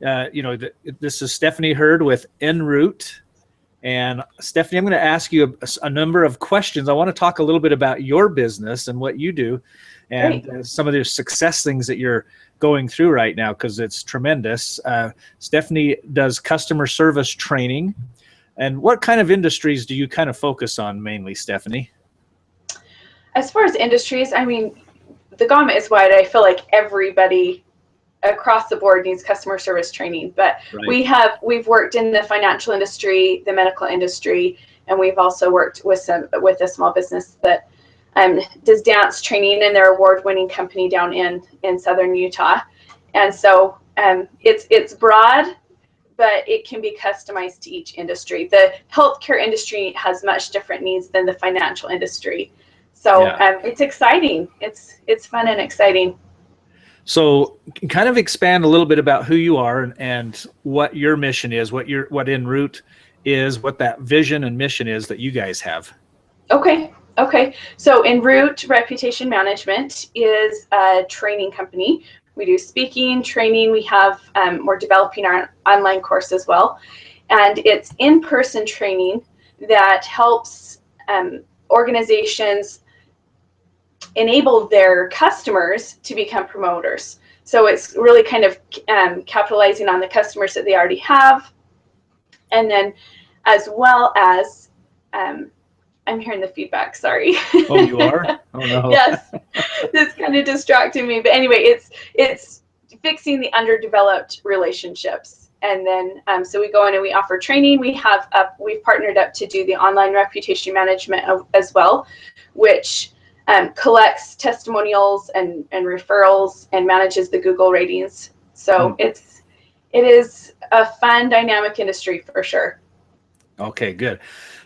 This is Stephanie Hurd with Enroot. And Stephanie, I'm going to ask you a number of questions. I want to talk a little bit about your business and what you do, and some of the success things that you're going through right now, because it's tremendous. Stephanie does customer service training. And what kind of industries do you kind of focus on mainly, Stephanie? As far as industries, I mean, the gamut is wide. I feel like everybody across the board needs customer service training, but right. we've worked in the financial industry, the medical industry, and we've also worked with a small business that does dance training, and they're an award-winning company down in southern Utah. And so it's broad, but it can be customized to each industry. The healthcare industry has much different needs than the financial industry. So it's exciting. It's fun and exciting. So kind of expand a little bit about who you are and what your mission is, what Enroot is, what that vision and mission is that you guys have. Okay. So Enroot Reputation Management is a training company. We do speaking, training. We're developing our online course as well. And it's in-person training that helps organizations enable their customers to become promoters. So it's really kind of capitalizing on the customers that they already have. And then as well as, I'm hearing the feedback, sorry. Oh, you are? Oh, no. Yes, this kind of distracted me. But anyway, it's fixing the underdeveloped relationships. And then, so we go in and we offer training. We've partnered up to do the online reputation management as well, which collects testimonials and referrals and manages the Google ratings. So it is a fun, dynamic industry for sure. Okay, good.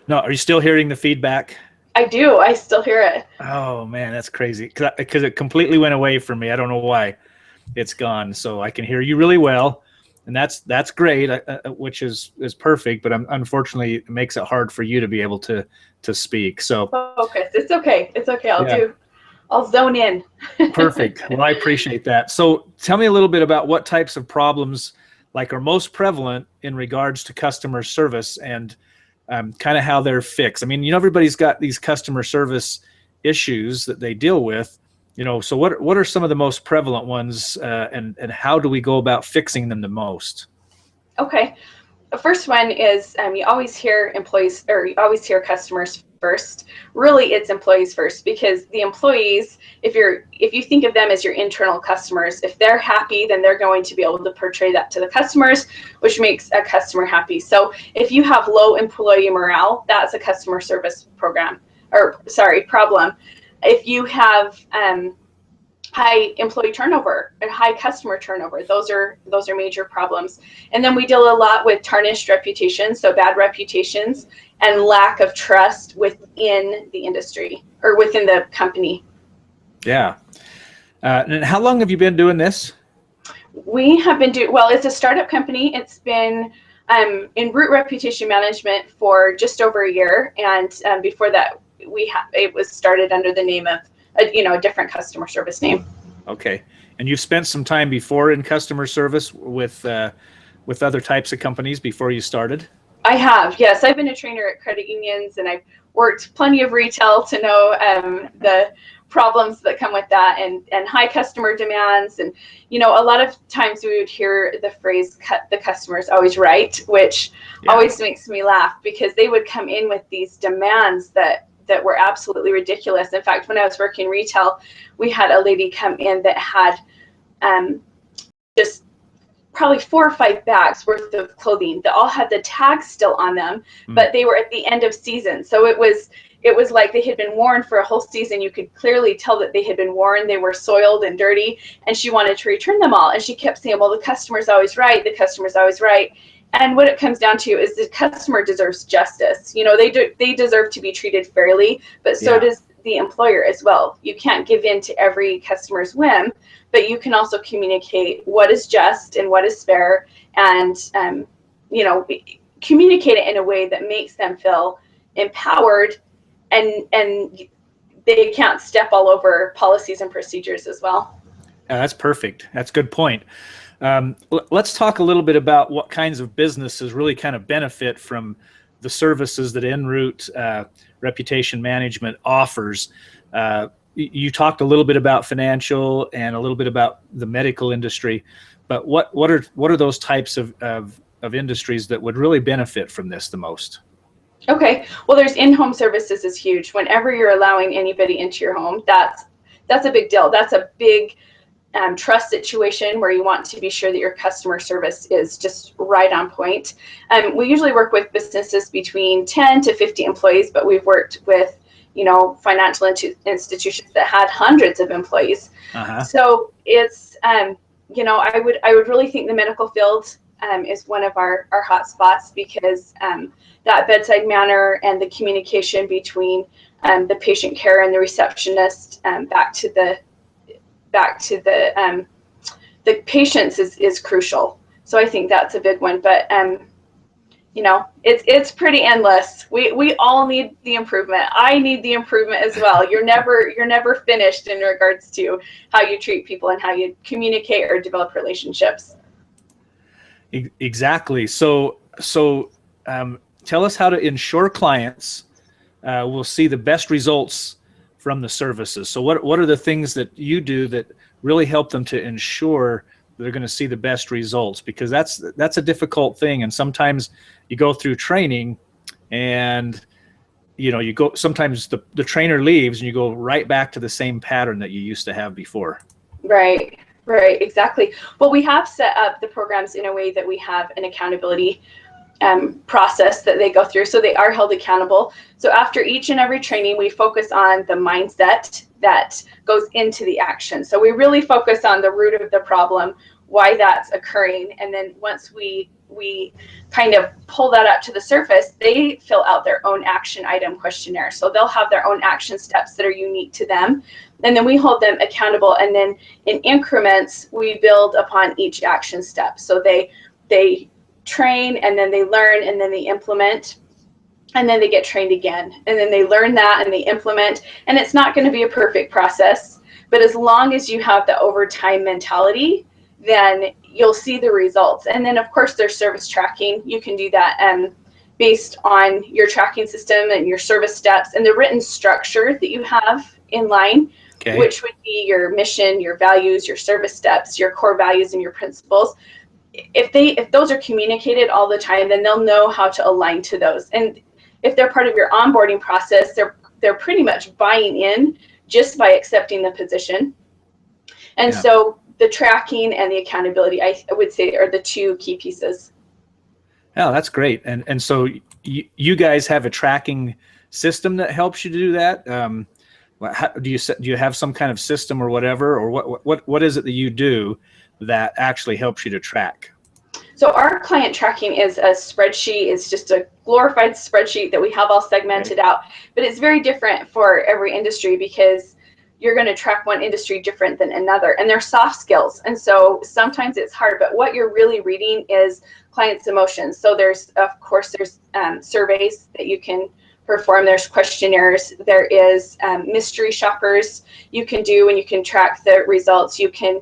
Now, are you still hearing the feedback? I do. I still hear it. Oh man, that's crazy. Because it completely went away from me. I don't know why. It's gone. So I can hear you really well, and that's great, which is perfect. But unfortunately, it makes it hard for you to be able to speak. So focus. It's okay. It's okay. I'll zone in. Perfect. Well, I appreciate that. So tell me a little bit about what types of problems are most prevalent in regards to customer service, and kind of how they're fixed. I mean, everybody's got these customer service issues that they deal with, so what are some of the most prevalent ones, and how do we go about fixing them the most? Okay. The first one is you always hear employees, or you always hear customers first. Really, it's employees first, because the employees, if you think of them as your internal customers, if they're happy, then they're going to be able to portray that to the customers, which makes a customer happy. So if you have low employee morale, that's a customer service problem. If you have high employee turnover and high customer turnover, those are major problems. And then we deal a lot with tarnished reputations, so bad reputations, and lack of trust within the industry or within the company. Yeah. And how long have you been doing this? We have been it's a startup company. It's been Enroot Reputation Management for just over a year, and before that, it was started under the name of a different customer service name. Okay, and you've spent some time before in customer service with other types of companies before you started? I have, yes. I've been a trainer at credit unions, and I've worked plenty of retail to know the problems that come with that, and high customer demands. And a lot of times we would hear the phrase "the customer's always right," which always makes me laugh, because they would come in with these demands that were absolutely ridiculous. In fact, when I was working retail, we had a lady come in that had just probably 4 or 5 bags worth of clothing that all had the tags still on them, but they were at the end of season. So it was like they had been worn for a whole season. You could clearly tell that they had been worn. They were soiled and dirty, and she wanted to return them all. And she kept saying, well, the customer's always right. The customer's always right. And what it comes down to is the customer deserves justice. They deserve to be treated fairly, but so does the employer as well. You can't give in to every customer's whim, but you can also communicate what is just and what is fair, and communicate it in a way that makes them feel empowered, and they can't step all over policies and procedures as well. That's perfect. That's a good point. Let's talk a little bit about what kinds of businesses really kind of benefit from the services that Enroot Reputation Management offers. You talked a little bit about financial and a little bit about the medical industry, but what are those types of industries that would really benefit from this the most? Okay, well, there's in-home services is huge. Whenever you're allowing anybody into your home, that's a big deal. That's a big trust situation where you want to be sure that your customer service is just right on point. We usually work with businesses between 10 to 50 employees, but we've worked with, financial institutions that had hundreds of employees. So it's, I would really think the medical field is one of our hot spots, because that bedside manner and the communication between the patient care and the receptionist back to the patients is crucial. So I think that's a big one. But it's pretty endless. We all need the improvement. I need the improvement as well. You're never finished in regards to how you treat people and how you communicate or develop relationships. Exactly. So tell us how to ensure clients will see the best results from the services. So what are the things that you do that really help them to ensure they're going to see the best results? Because that's a difficult thing, and sometimes you go through training and sometimes the trainer leaves and you go right back to the same pattern that you used to have before. Right, exactly. Well, we have set up the programs in a way that we have an accountability process that they go through, so they are held accountable. So after each and every training, we focus on the mindset that goes into the action. So we really focus on the root of the problem, why that's occurring, and then once we kind of pull that up to the surface, they fill out their own action item questionnaire. So they'll have their own action steps that are unique to them, and then we hold them accountable, and then in increments we build upon each action step. So they train, and then they learn, and then they implement, and then they get trained again, and then they learn that and they implement. And it's not going to be a perfect process, but as long as you have the overtime mentality, then you'll see the results. And then of course there's service tracking. You can do that based on your tracking system and your service steps and the written structure that you have in line. Okay. Which would be your mission, your values, your service steps, your core values, and your principles. If those are communicated all the time, then they'll know how to align to those. And if they're part of your onboarding process, they're pretty much buying in just by accepting the position. And so the tracking and the accountability, I would say, are the two key pieces. Yeah, that's great. And so you guys have a tracking system that helps you to do that. Do you have some kind of system or whatever, or what is it that you do that actually helps you to track? So our client tracking is a spreadsheet. It's just a glorified spreadsheet that we have all segmented out, but it's very different for every industry, because you're going to track one industry different than another, and they're soft skills. And so sometimes it's hard, but what you're really reading is clients' emotions. So there's surveys that you can perform. There's questionnaires. There is mystery shoppers you can do, and you can track the results. You can,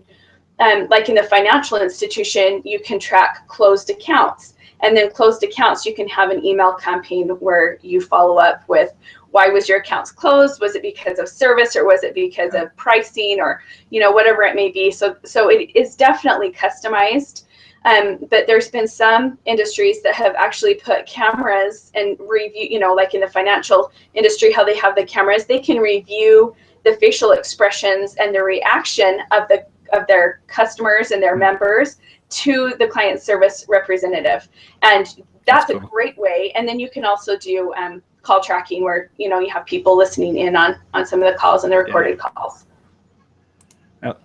like in the financial institution, you can track closed accounts. And then closed accounts, you can have an email campaign where you follow up with, why was your accounts closed? Was it because of service, or was it because of pricing, or whatever it may be? So it is definitely customized. But there's been some industries that have actually put cameras and review, like in the financial industry, how they have the cameras, they can review the facial expressions and the reaction of their customers and their members to the client service representative. And that's cool. A great way. And then you can also do call tracking, where you have people listening in on some of the calls and the recorded calls.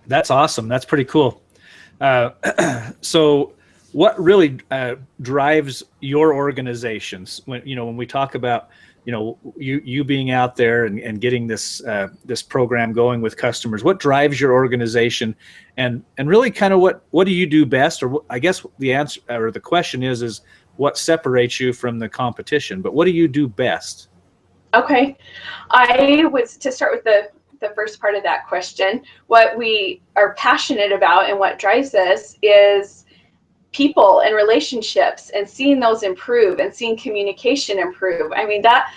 That's awesome. That's pretty cool. So what really drives your organizations when we talk about you being out there and getting this program going with customers? What drives your organization, and really kind of what do you do best? Or I guess the answer, or the question is what separates you from the competition, but what do you do best? Okay, I would, to start with the the first part of that question. What we are passionate about and what drives us is people and relationships, and seeing those improve and seeing communication improve. I mean, that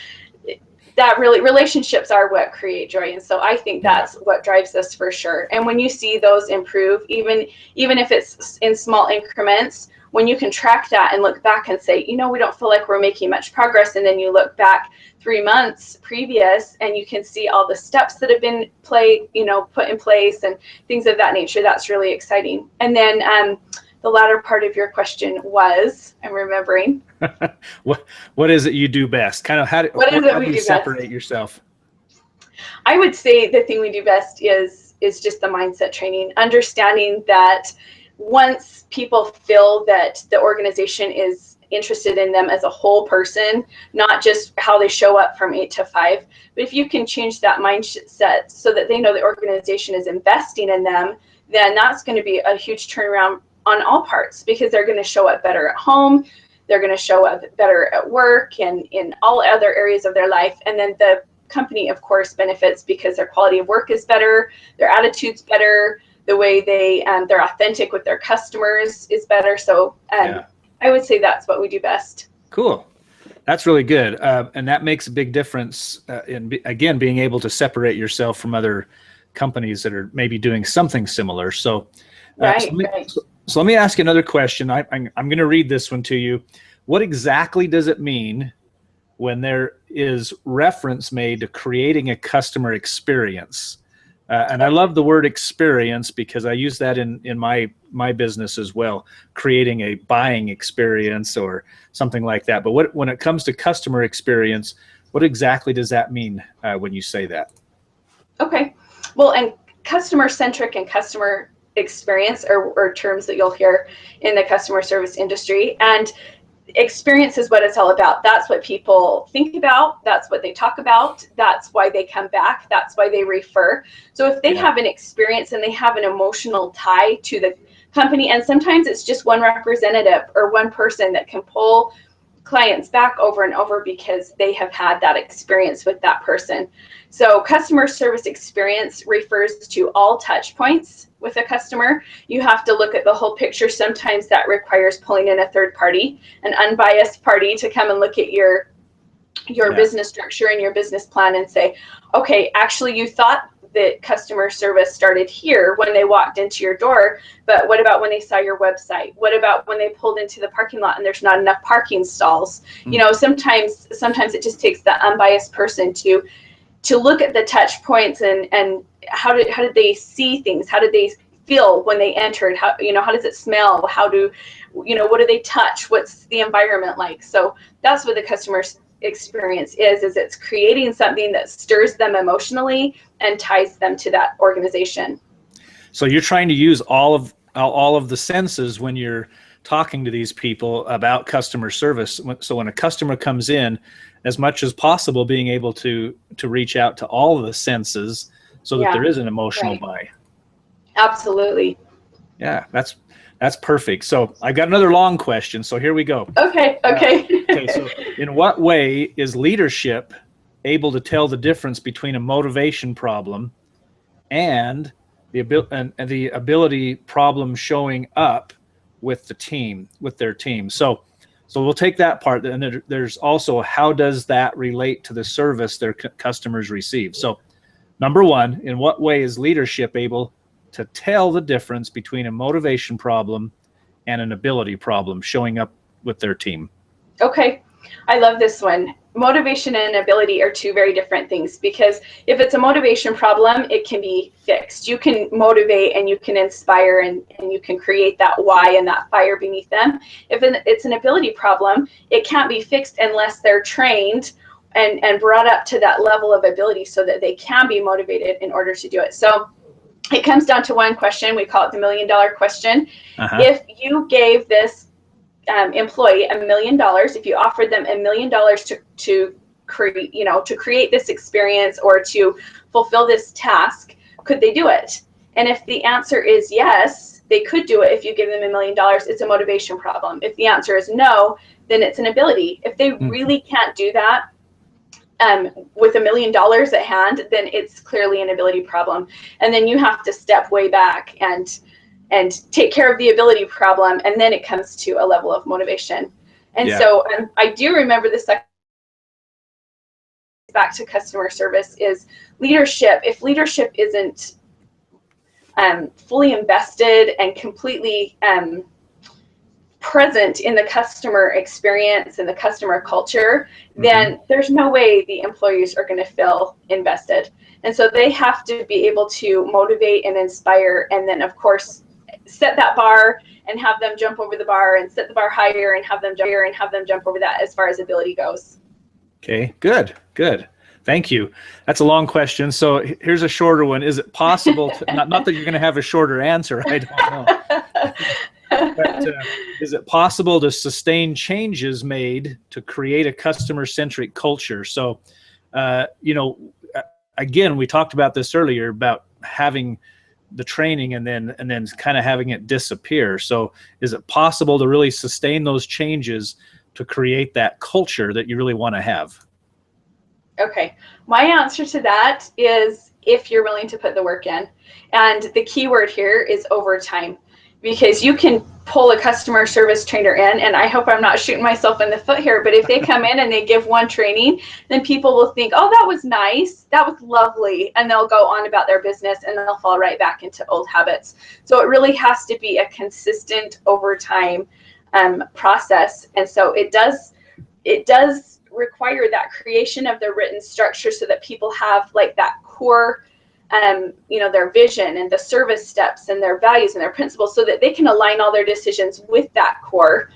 really, relationships are what create joy. And so I think that's what drives us for sure. And when you see those improve, even if it's in small increments, when you can track that and look back and say, we don't feel like we're making much progress, and then you look back 3 months previous and you can see all the steps that have been put in place and things of that nature, that's really exciting. And then the latter part of your question was, I'm remembering. What is it you do best? Kind of how do you separate yourself? I would say the thing we do best is just the mindset training, understanding that once people feel that the organization is interested in them as a whole person, not just how they show up from 8 to 5, but if you can change that mindset so that they know the organization is investing in them, then that's going to be a huge turnaround on all parts, because they're going to show up better at home, they're going to show up better at work and in all other areas of their life. And then the company, of course, benefits because their quality of work is better, their attitude's better, the way they're authentic with their customers is better. So I would say that's what we do best. Cool. That's really good. And that makes a big difference in, again, being able to separate yourself from other companies that are maybe doing something similar. So, so let me ask you another question. I'm going to read this one to you. What exactly does it mean when there is reference made to creating a customer experience? And I love the word experience because I use that in my business as well, creating a buying experience or something like that. But when it comes to customer experience, what exactly does that mean when you say that? Okay. Well, and customer-centric and customer experience are terms that you'll hear in the customer service industry. And experience is what it's all about. That's what people think about. That's what they talk about. That's why they come back. That's why they refer. So if they have an experience and they have an emotional tie to the company, and sometimes it's just one representative or one person that can pull clients back over and over because they have had that experience with that person. So customer service experience refers to all touch points with a customer. You have to look at the whole picture. Sometimes that requires pulling in a third party, an unbiased party, to come and look at your business structure and your business plan and say, okay, actually you thought that customer service started here when they walked into your door, but what about when they saw your website? What about when they pulled into the parking lot and there's not enough parking stalls? Sometimes it just takes the unbiased person to look at the touch points and how did they see things? How did they feel when they entered? How does it smell? What do they touch? What's the environment like? So that's what the customer experience is it's creating something that stirs them emotionally and ties them to that organization. So you're trying to use all of the senses when you're talking to these people about customer service. So when a customer comes in, as much as possible, being able to reach out to all of the senses so that there is an emotional buy. Absolutely. Yeah, that's perfect. So I got another long question. So here we go. Okay. Okay. So in what way is leadership able to tell the difference between a motivation problem and the ability problem showing up with their team? So we'll take that part, and there's also how does that relate to the service their customers receive. So number one, in what way is leadership able to tell the difference between a motivation problem and an ability problem showing up with their team? Okay, I love this one. Motivation and ability are two very different things, because if it's a motivation problem, it can be fixed. You can motivate and you can inspire and you can create that why and that fire beneath them. If it's an ability problem, it can't be fixed unless they're trained and brought up to that level of ability so that they can be motivated in order to do it. So it comes down to one question. We call it the $1 million question. If you gave this employee $1 million, if you offered them $1 million to create this experience or to fulfill this task, could they do it? And if the answer is yes, they could do it. If you give them $1 million, it's a motivation problem. If the answer is no, then it's an ability. If they really can't do that, with $1 million at hand, then it's clearly an ability problem. And then you have to step way back and take care of the ability problem, and then it comes to a level of motivation. And so I do remember the second back to customer service is leadership. If leadership isn't fully invested and completely present in the customer experience and the customer culture, then there's no way the employees are going to feel invested. And so they have to be able to motivate and inspire, and then of course set that bar and have them jump over the bar, and set the bar higher and have them jump higher and have them jump over that as far as ability goes. Okay, good. Thank you. That's a long question. So here's a shorter one. Is it possible to, not that you're going to have a shorter answer, I don't know. But is it possible to sustain changes made to create a customer-centric culture? So, again, we talked about this earlier about having the training and then kind of having it disappear. So is it possible to really sustain those changes to create that culture that you really want to have? Okay, my answer to that is if you're willing to put the work in. And the key word here is overtime, because you can pull a customer service trainer in, and I hope I'm not shooting myself in the foot here, but if they come in and they give one training, then people will think, oh, that was nice, that was lovely, and they'll go on about their business and they'll fall right back into old habits. So it really has to be a consistent overtime process. And so it does require that creation of the written structure so that people have like that core their vision and the service steps and their values and their principles, so that they can align all their decisions with that core.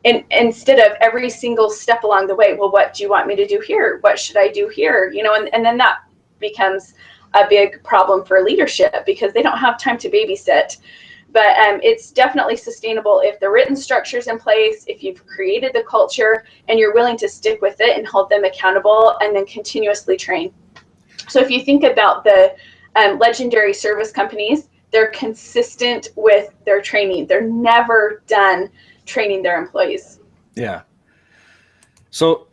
And instead of every single step along the way, well, what do you want me to do here? What should I do here? And then that becomes a big problem for leadership, because they don't have time to babysit. But it's definitely sustainable if the written structure's in place, if you've created the culture and you're willing to stick with it and hold them accountable, and then continuously train. So if you think about the legendary service companies, they're consistent with their training. They're never done training their employees. Yeah. So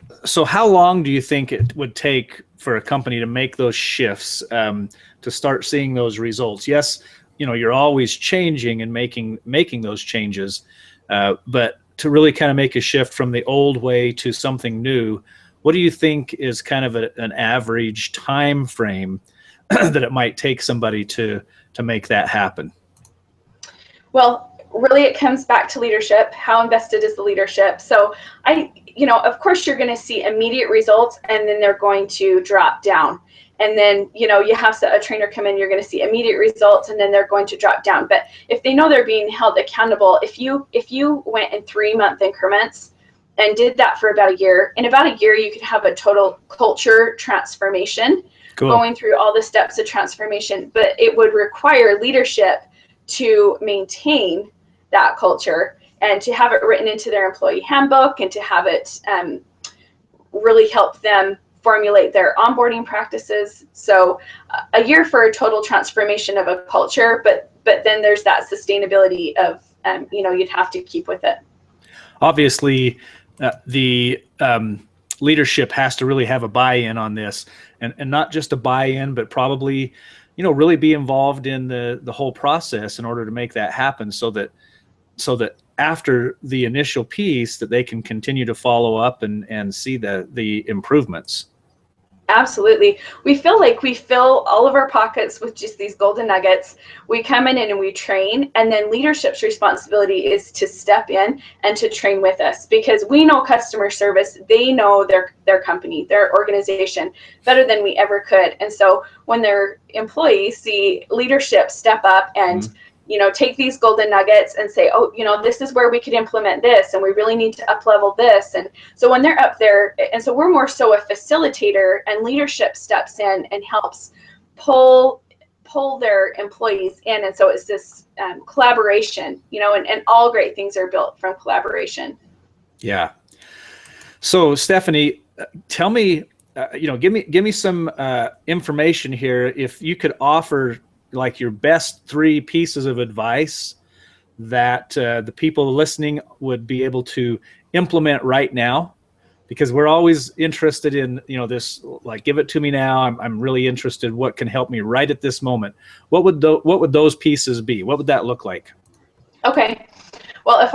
how long do you think it would take for a company to make those shifts, to start seeing those results? Yes, you're always changing and making those changes, but to really kind of make a shift from the old way to something new, what do you think is kind of an average time frame that it might take somebody to make that happen? Well, really it comes back to leadership. How invested is the leadership? So of course you're going to see immediate results, and then they're going to drop down. And then, you have a trainer come in, you're going to see immediate results, and then they're going to drop down. But if they know they're being held accountable, if you went in 3-month increments and did that for about a year, in about a year, you could have a total culture transformation. Cool. Going through all the steps of transformation. But it would require leadership to maintain that culture and to have it written into their employee handbook, and to have it really help them formulate their onboarding practices. So a year for a total transformation of a culture, but then there's that sustainability of, you'd have to keep with it. Obviously, the leadership has to really have a buy-in on this, and not just a buy-in, but probably, really be involved in the whole process in order to make that happen, so that after the initial piece that they can continue to follow up and see the improvements. Absolutely. We feel like we fill all of our pockets with just these golden nuggets. We come in and we train, and then leadership's responsibility is to step in and to train with us, because we know customer service, they know their company, their organization better than we ever could. And so when their employees see leadership step up and take these golden nuggets and say, oh, this is where we could implement this, and we really need to up-level this. And so when they're up there, and so we're more so a facilitator, and leadership steps in and helps pull their employees in. And so it's this collaboration, and all great things are built from collaboration. Yeah. So Stephanie, tell me, give me some information here. If you could offer like your best 3 pieces of advice that the people listening would be able to implement right now because we're always interested in, this, like, give it to me now. I'm really interested. What can help me right at this moment? What would those pieces be? What would that look like? Okay. Well, if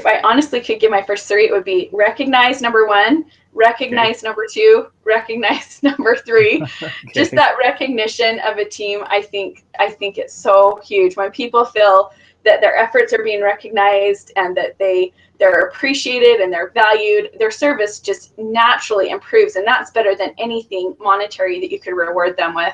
I honestly could give my first three, it would be recognize number one, recognize number two, recognize number three. Just that recognition of a team, I think it's so huge when people feel that their efforts are being recognized and that they're appreciated and they're valued. Their service just naturally improves, and that's better than anything monetary that you could reward them with.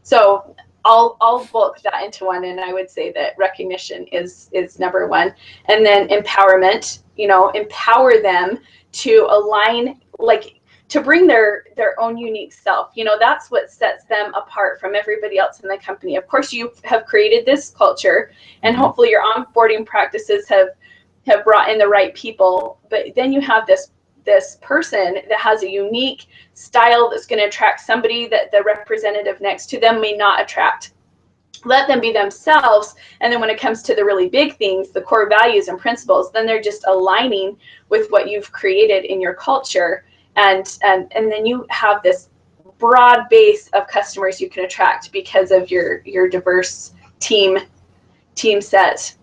So I'll bulk that into one, and I would say that recognition is number one. And then empowerment, empower them to align, like, to bring their own unique self. That's what sets them apart from everybody else in the company. Of course, you have created this culture, and hopefully your onboarding practices have brought in the right people, but then you have this person that has a unique style that's going to attract somebody that the representative next to them may not attract. Let them be themselves, and then when it comes to the really big things, the core values and principles, then they're just aligning with what you've created in your culture, and then you have this broad base of customers you can attract because of your diverse team set.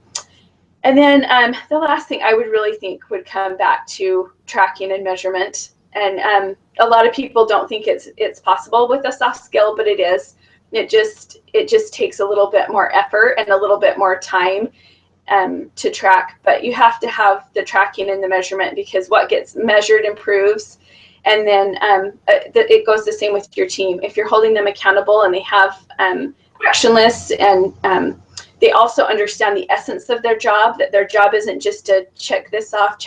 And then the last thing I would really think would come back to tracking and measurement. And a lot of people don't think it's possible with a soft skill, but it is. It just takes a little bit more effort and a little bit more time to track. But you have to have the tracking and the measurement, because what gets measured improves. And then it goes the same with your team. If you're holding them accountable and they have action lists, and they also understand the essence of their job, that their job isn't just to check this off,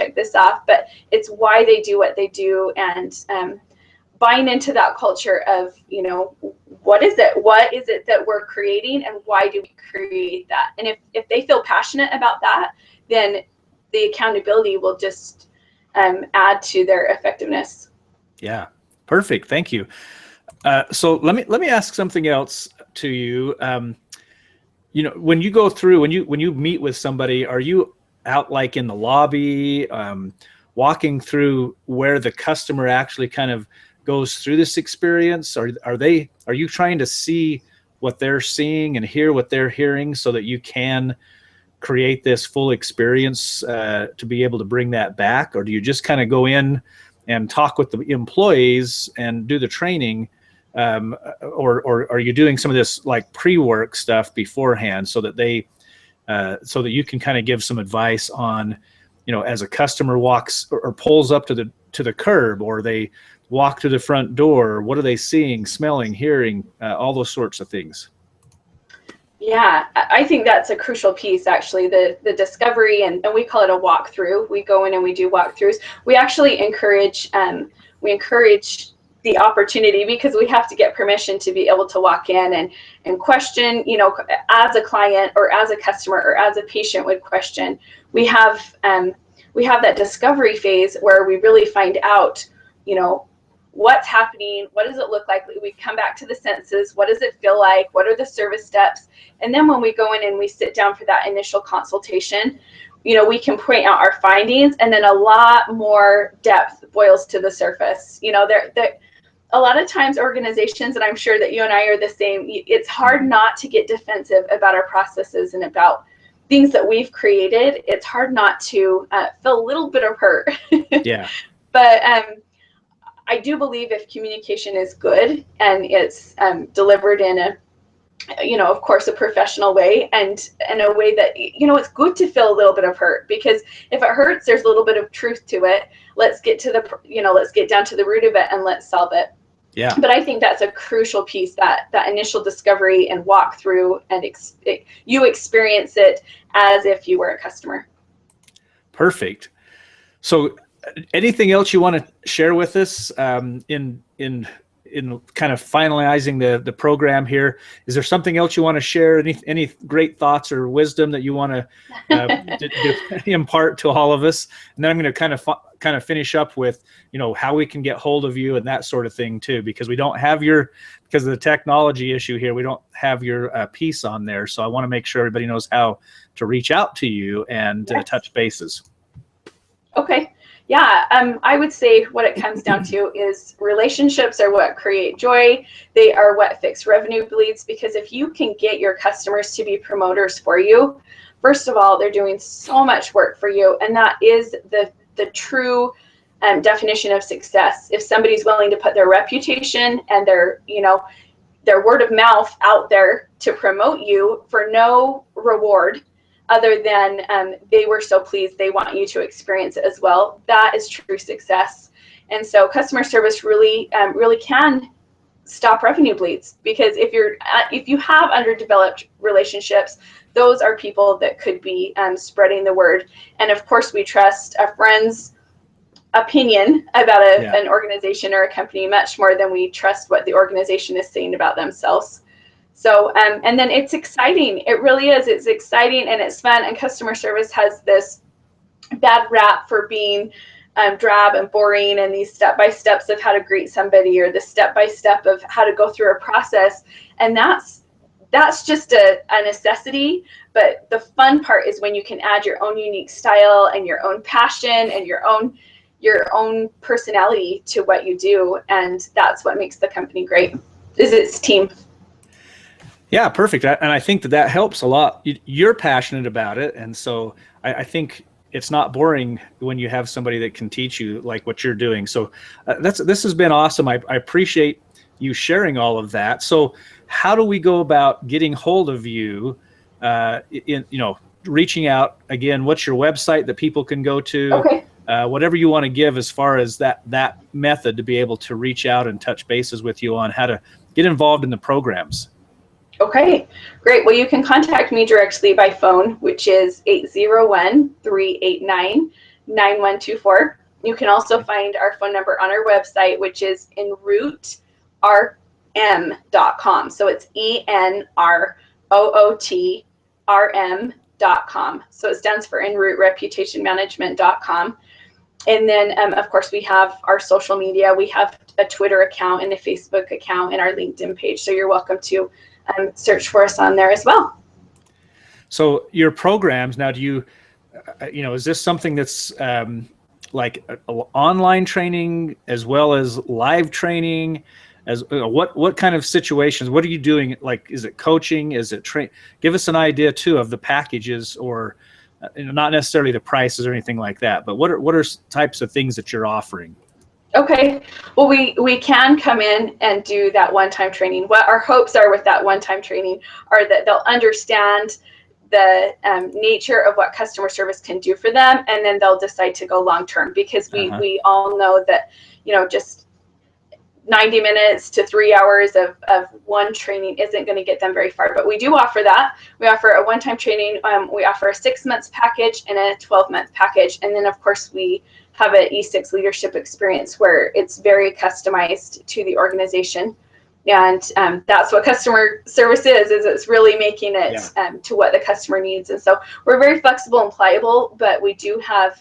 but it's why they do what they do, and buying into that culture of, what is it that we're creating, and why do we create that? And if they feel passionate about that, then the accountability will just add to their effectiveness. Yeah, perfect. Thank you. So let me ask something else to you. When you go through, when you meet with somebody, are you out like in the lobby, walking through where the customer actually kind of goes through this experience? Are you trying to see what they're seeing and hear what they're hearing so that you can create this full experience to be able to bring that back? Or do you just kind of go in and talk with the employees and do the training? Or are you doing some of this like pre-work stuff beforehand so that so that you can kind of give some advice on, as a customer walks or pulls up to the curb, or they walk to the front door, what are they seeing, smelling, hearing, all those sorts of things? Yeah, I think that's a crucial piece, actually, the discovery, and we call it a walkthrough. We go in and we do walkthroughs. We actually encourage the opportunity, because we have to get permission to be able to walk in and question, as a client or as a customer or as a patient would question. We have that discovery phase where we really find out, what's happening, what does it look like? We come back to the senses, what does it feel like, what are the service steps? And then when we go in and we sit down for that initial consultation, we can point out our findings, and then a lot more depth boils to the surface. A lot of times organizations, and I'm sure that you and I are the same, it's hard not to get defensive about our processes and about things that we've created. It's hard not to feel a little bit of hurt. Yeah. But I do believe if communication is good and it's delivered in of course, a professional way, and in a way that, it's good to feel a little bit of hurt, because if it hurts, there's a little bit of truth to it. Let's get down to the root of it and let's solve it. Yeah. But I think that's a crucial piece, that initial discovery and walk through, and you experience it as if you were a customer. Perfect. So anything else you want to share with us in kind of finalizing the program here? Is there something else you want to share? Any great thoughts or wisdom that you want to impart to all of us? And then I'm going to kind of finish up with, how we can get hold of you and that sort of thing too, because we don't have because of the technology issue here, we don't have your piece on there. So I want to make sure everybody knows how to reach out to you and touch bases. Okay. Yeah, I would say what it comes down to is relationships are what create joy. They are what fix revenue bleeds, because if you can get your customers to be promoters for you, first of all, they're doing so much work for you, and that is the true definition of success. If somebody's willing to put their reputation and their word of mouth out there to promote you for no reward other than they were so pleased, they want you to experience it as well, that is true success. And so customer service really can stop revenue bleeds, because if you have underdeveloped relationships, those are people that could be spreading the word. And of course, we trust a friend's opinion about an organization or a company much more than we trust what the organization is saying about themselves. So, and then it's exciting. It really is. It's exciting and it's fun. And customer service has this bad rap for being drab and boring, and these step-by-steps of how to greet somebody, or the step-by-step of how to go through a process. And that's just a necessity. But the fun part is when you can add your own unique style and your own passion and your own personality to what you do. And that's what makes the company great, is its team. Yeah, perfect. And I think that helps a lot. You're passionate about it. And so I think it's not boring when you have somebody that can teach you like what you're doing. So this has been awesome. I appreciate you sharing all of that. So how do we go about getting hold of you, reaching out? Again, what's your website that people can go to? Okay. Whatever you want to give as far as that method to be able to reach out and touch bases with you on how to get involved in the programs. Okay, great. Well, you can contact me directly by phone, which is 801-389-9124. You can also find our phone number on our website, which is enroute.rm.com. So it's ENROOTRM.com. So it stands for Enroot Reputation Management.com. And then, of course, we have our social media. We have a Twitter account and a Facebook account and our LinkedIn page. So you're welcome to search for us on there as well. So your programs now, do you, is this something that's like online training as well as live training? As what kind of situations? What are you doing? Like, is it coaching? Is it train? Give us an idea too of the packages, or not necessarily the prices or anything like that, but what are types of things that you're offering? Okay, well, we can come in and do that one-time training. What our hopes are with that one-time training are that they'll understand the nature of what customer service can do for them, and then they'll decide to go long-term, because we all know that, just 90 minutes to 3 hours of one training isn't going to get them very far. But we do offer that. We offer a one-time training. We offer a 6-month package and a 12-month package. And then, of course, we have an E6 leadership experience where it's very customized to the organization. And that's what customer service is it's really making it to what the customer needs. And so we're very flexible and pliable, but we do have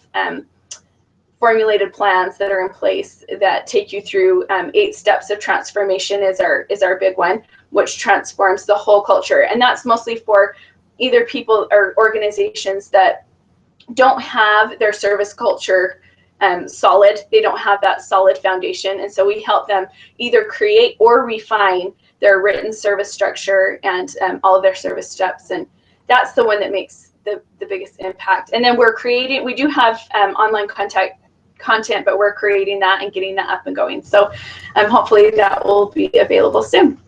formulated plans that are in place that take you through 8 steps of transformation is our big one, which transforms the whole culture. And that's mostly for either people or organizations that don't have their service culture solid. They don't have that solid foundation. And so we help them either create or refine their written service structure and all of their service steps. And that's the one that makes the biggest impact. And then we do have online content, but we're creating that and getting that up and going. So hopefully that will be available soon.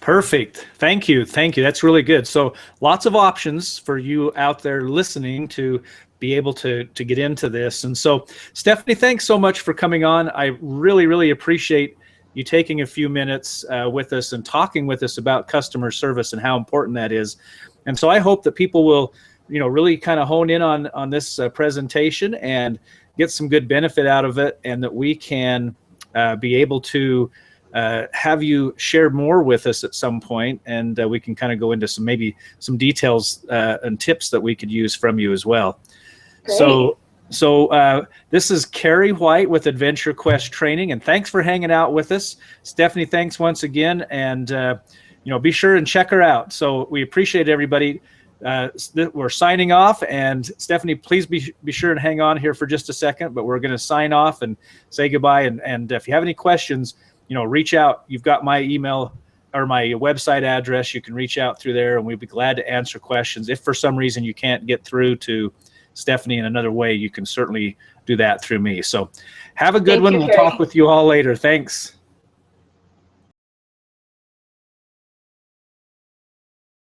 Perfect. Thank you. That's really good. So lots of options for you out there listening to be able to get into this. And so, Stephanie, thanks so much for coming on. I really, really appreciate you taking a few minutes with us and talking with us about customer service and how important that is. And so I hope that people will, really kind of hone in on this presentation and get some good benefit out of it, and that we can be able to have you share more with us at some point, and we can kind of go into some details and tips that we could use from you as well. Great. So this is Carrie White with Adventure Quest Training, and thanks for hanging out with us. Stephanie, thanks once again, and be sure and check her out. So we appreciate everybody. we're signing off. And Stephanie, please be sure and hang on here for just a second. But we're going to sign off and say goodbye. And if you have any questions, reach out. You've got my email or my website address. You can reach out through there, and we'd be glad to answer questions. If for some reason you can't get through to Stephanie in another way, you can certainly do that through me. So have a good one. We'll talk with you all later. Thanks.